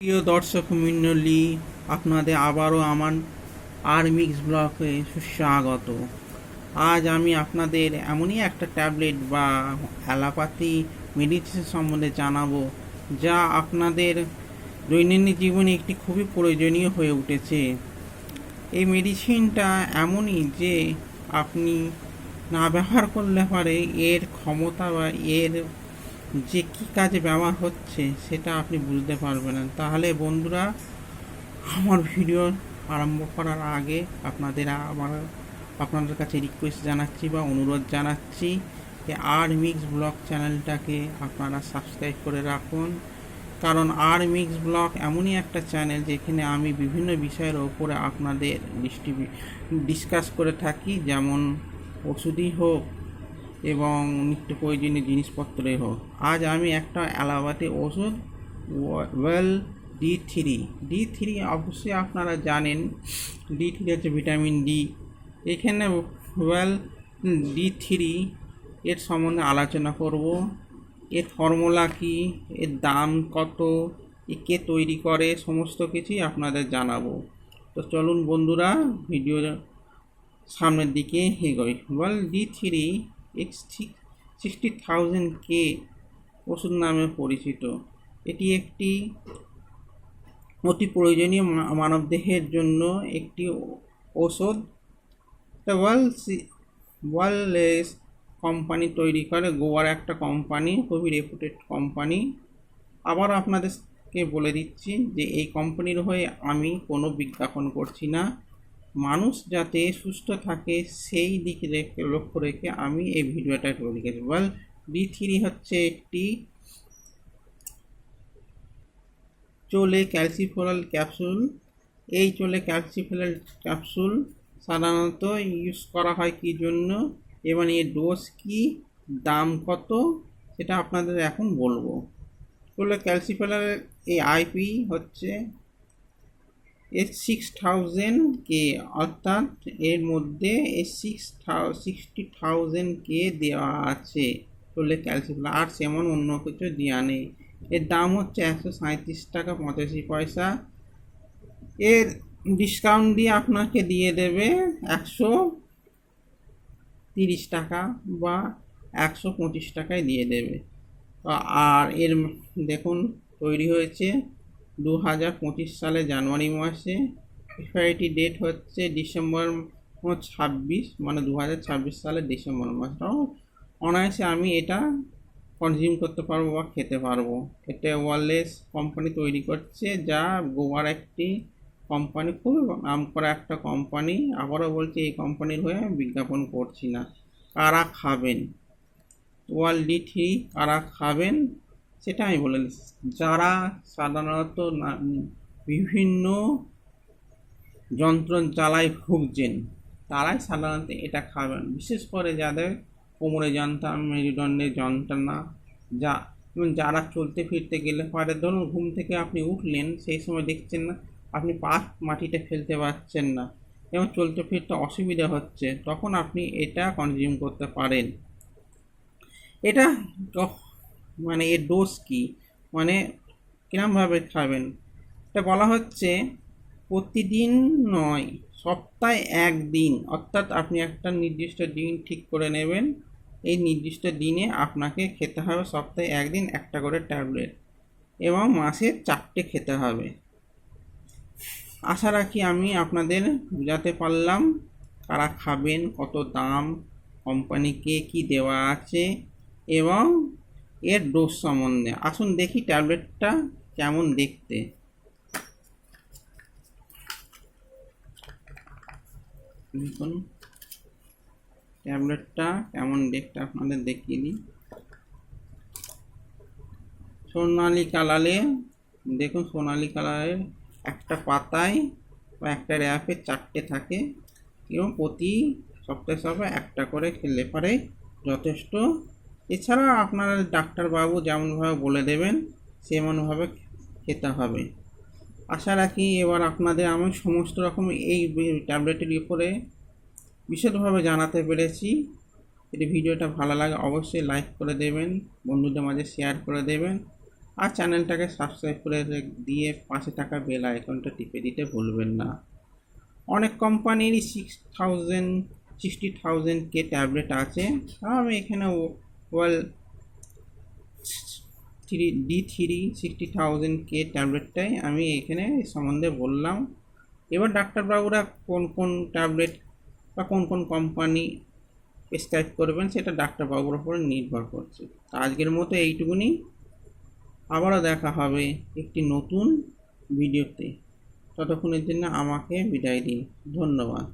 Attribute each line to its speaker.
Speaker 1: প্রিয় দর্শক মণ্ডলী, আপনাদের আবারও আমার আরমিক্স ব্লকে সুস্বাগত। আজ আমি আপনাদের এমনই একটা ট্যাবলেট বা অ্যালোপ্যাথি মেডিসিন সম্বন্ধে জানাবো, যা আপনাদের দৈনন্দিন জীবনে একটি খুবই প্রয়োজনীয় হয়ে উঠেছে। এই মেডিসিনটা এমনই যে আপনি না ব্যবহার করলে পারে এর ক্ষমতা বা এর যে কী কাজে ব্যবহার হচ্ছে সেটা আপনি বুঝতে পারবেন না। তাহলে বন্ধুরা, আমার ভিডিও আরম্ভ করার আগে আপনাদের কাছে রিকোয়েস্ট জানাচ্ছি বা অনুরোধ জানাচ্ছি যে আরমিক্স ব্লগ চ্যানেলটাকে আপনারা সাবস্ক্রাইব করে রাখুন। কারণ আরমিক্স ব্লগ এমনই একটা চ্যানেল যেখানে আমি বিভিন্ন বিষয়ের ওপরে আপনাদের ডিসকাস করে থাকি, যেমন ওষুধই হোক এবং নিত্য প্রয়োজনীয় জিনিসপত্রই হোক। আজ আমি একটা অ্যালোপ্যাথি ওষুধ ওয়েল ডি থ্রি অবশ্যই আপনারা জানেন, ডি3 হচ্ছে ভিটামিন ডি। এখানে ওয়েল ডি3 এর সম্বন্ধে আলোচনা করব। এর ফর্মুলা কি, এর দাম কত, কে তৈরি করে, সমস্ত কিছুই আপনাদের জানাবো। তো চলুন বন্ধুরা, ভিডিও সামনের দিকে এগোই। ওয়েল ডি3 60,000K ওষুধ নামে পরিচিত। এটি একটি অতি প্রয়োজনীয় মানবদেহের জন্য একটি ওষুধ। ওয়াললেস কোম্পানি তৈরি করে, গোয়ার একটা কোম্পানি, খুবই রেপুটেড কোম্পানি। আবার আপনাদেরকে বলে দিচ্ছি যে এই কোম্পানির হয়ে আমি কোনো বিজ্ঞাপন করছি না। মানুষ যাতে সুস্থ থাকে সেই দিকে লক্ষ্য রেখে আমি এই ভিডিওটা তৈরি করেছি। ডি3 হচ্ছে একটি চোলে ক্যালসিফেরল ক্যাপসুল। এই চোলে ক্যালসিফেরল ক্যাপসুল সাধারণত ইউজ করা হয় কী জন্য এবং এর ডোজ কী, দাম কত, সেটা আপনাদের এখন বলবো। চোলে ক্যালসিফেরলের এই আইপি হচ্ছে এর 60,000K, অর্থাৎ এর মধ্যে 60,000K দেওয়া আছে চোলে ক্যালসিফেরল, আর সেমন অন্য কিছু দেওয়া নেই। এর দাম হচ্ছে 137 টাকা 85 পয়সা। এর ডিসকাউন্ট দিয়ে আপনাকে দিয়ে দেবে 130 টাকা বা 125 টাকায় দিয়ে দেবে। আর এর দেখুন, তৈরি হয়েছে 2025 সালে জানুয়ারি মাসে। এক্সপায়ারিটি ডেট হচ্ছে ডিসেম্বর 26, মানে 2026 সালের ডিসেম্বর মাসটাও অনায়াসে আমি এটা কনজিউম করতে পারবো বা খেতে পারবো। এটা ওয়ারলেস কোম্পানি তৈরি করছে, যা গোয়ার একটি কোম্পানি, খুব নাম করা একটা কোম্পানি। আবারও বলছি, এই কোম্পানির হয়ে বিজ্ঞাপন করছি না। কারা খাবেন ওয়াল ডি3, কারা খাবেন সেটা আমি বলে দিচ্ছি। যারা সাধারণত বিভিন্ন যন্ত্র জ্বালায় ভুগছেন তারাই সাধারণত এটা খাবেন। বিশেষ করে যাদের কোমরে যন্ত্রণা, মেরুদণ্ডের যন্ত্রণা, যারা চলতে ফিরতে গেলে পারে, ধরুন ঘুম থেকে আপনি উঠলেন, সেই সময় দেখছেন না আপনি পা মাটিতে ফেলতে পারছেন না এবং চলতে ফিরতে অসুবিধা হচ্ছে, তখন আপনি এটা কনজিউম করতে পারেন। এটা মানে এর ডোজ কি, মানে কিরমভাবে খাবেন, এটা বলা হচ্ছে প্রতিদিন নয়, সপ্তাহে একদিন, অর্থাৎ আপনি একটা নির্দিষ্ট দিন ঠিক করে নেবেন। এই নির্দিষ্ট দিনে আপনাকে খেতে হবে সপ্তাহে একদিন একটা করে ট্যাবলেট, এবং মাসে 4টে খেতে হবে। আশা রাখি আমি আপনাদের বোঝাতে পারলাম কারা খাবেন, কত দাম, কোম্পানিকে কি দেওয়া আছে এবং এর ডোজ সম্বন্ধে। আসুন দেখি ট্যাবলেটটা কেমন দেখতে। দেখুন ট্যাবলেটটা কেমন দেখতে আপনাদের দেখিয়ে দিই। সোনালি কালারে, দেখুন সোনালি কালারের একটা পাতায় বা একটা র্যাপে 4টে থাকে এবং প্রতি সপ্তাহে একটা করে খেলে পারে যথেষ্ট। এছাড়া আপনারা ডাক্তারবাবু যেমনভাবে বলে দেবেন সেমনভাবে খেতে হবে। আশা রাখি এবার আপনাদের আমি সমস্ত রকম এই ট্যাবলেটের উপরে বিশদভাবে জানাতে পেরেছি। যদি ভিডিওটা ভালো লাগে অবশ্যই লাইক করে দেবেন, বন্ধুদের মাঝে শেয়ার করে দেবেন। আর চ্যানেলটাকে সাবস্ক্রাইব করে দিয়ে পাশে থাকা বেল আইকনটা টিপে দিতে ভুলবেন না। অনেক কোম্পানিরই 60,000 ট্যাবলেট আছে, আমি এখানে ওয়েল 60,000 ট্যাবলেটটাই আমি এখানে সম্বন্ধে বললাম। এবার ডাক্তারবাবুরা কোন কোন ট্যাবলেট বা কোন কোন কোম্পানি প্রেসক্রাইব করবেন সেটা ডাক্তারবাবুর উপরে নির্ভর করছে। আজকের মতো এইটুকুনি, আবারও দেখা হবে একটি নতুন ভিডিওতে। ততক্ষণের জন্য আমাকে বিদায় দিন। ধন্যবাদ।